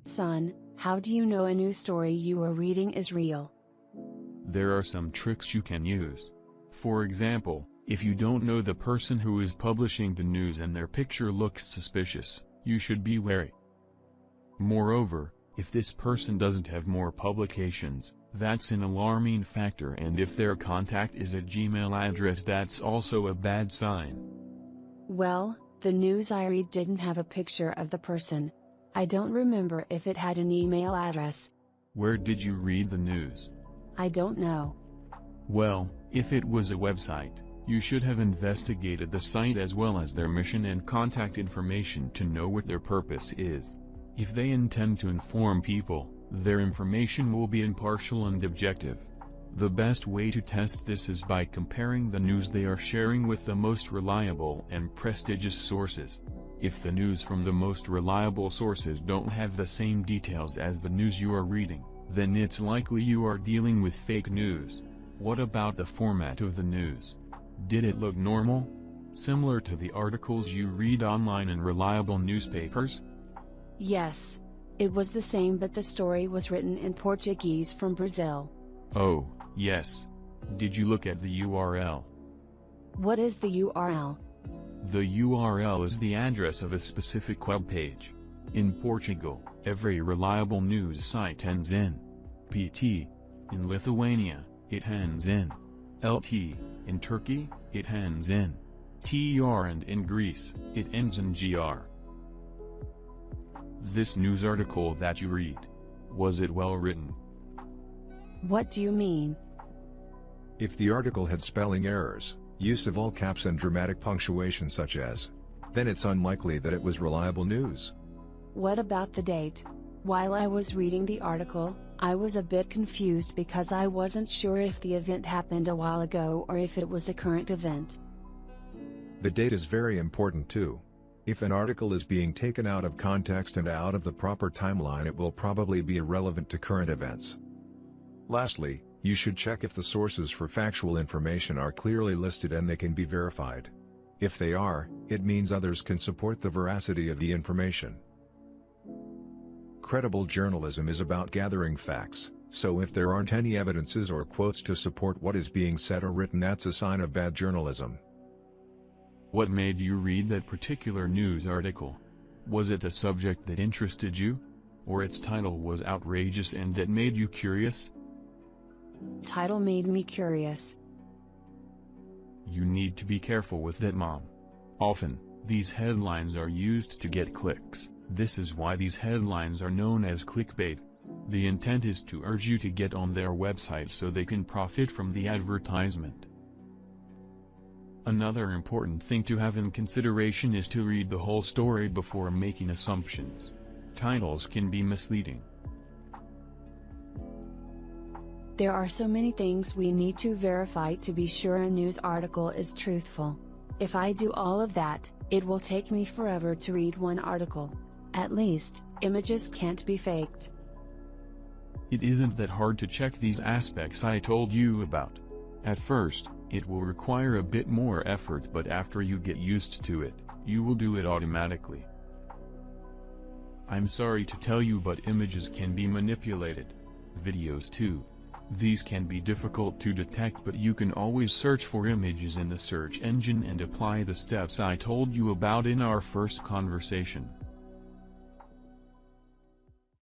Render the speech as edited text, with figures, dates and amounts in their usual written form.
Son, how do you know a news story you are reading is real? There are some tricks you can use. For example, if you don't know the person who is publishing the news and their picture looks suspicious, you should be wary. Moreover, if this person doesn't have more publications, that's an alarming factor, and if their contact is a Gmail address, that's also a bad sign. Well, the news I read didn't have a picture of the person. I don't remember if it had an email address. Where did you read the news? I don't know. Well, if it was a website, you should have investigated the site as well as their mission and contact information to know what their purpose is. If they intend to inform people, their information will be impartial and objective. The best way to test this is by comparing the news they are sharing with the most reliable and prestigious sources. If the news from the most reliable sources don't have the same details as the news you are reading, then it's likely you are dealing with fake news. What about the format of the news? Did it look normal? Similar to the articles you read online in reliable newspapers? Yes. It was the same, but the story was written in Portuguese from Brazil. Oh, yes. Did you look at the URL? What is the URL? The URL is the address of a specific web page. In Portugal, every reliable news site ends in PT. In Lithuania, it ends in LT. In Turkey, it ends in TR, and in Greece, it ends in GR. This news article that you read, was it well written? What do you mean? If the article had spelling errors, use of all caps and dramatic punctuation such as, then it's unlikely that it was reliable news. What about the date? While I was reading the article, I was a bit confused because I wasn't sure if the event happened a while ago or if it was a current event. The date is very important too. If an article is being taken out of context and out of the proper timeline, it will probably be irrelevant to current events. Lastly, you should check if the sources for factual information are clearly listed and they can be verified. If they are, it means others can support the veracity of the information. Credible journalism is about gathering facts, so if there aren't any evidences or quotes to support what is being said or written, that's a sign of bad journalism. What made you read that particular news article? Was it a subject that interested you? Or its title was outrageous and that made you curious? Title made me curious. You need to be careful with that, Mom. Often, these headlines are used to get clicks. This is why these headlines are known as clickbait. The intent is to urge you to get on their website so they can profit from the advertisement. Another important thing to have in consideration is to read the whole story before making assumptions. Titles can be misleading. There are so many things we need to verify to be sure a news article is truthful. If I do all of that, it will take me forever to read one article. At least, images can't be faked. It isn't that hard to check these aspects I told you about. At first, it will require a bit more effort, but after you get used to it, you will do it automatically. I'm sorry to tell you, but images can be manipulated. Videos too. These can be difficult to detect, but you can always search for images in the search engine and apply the steps I told you about in our first conversation.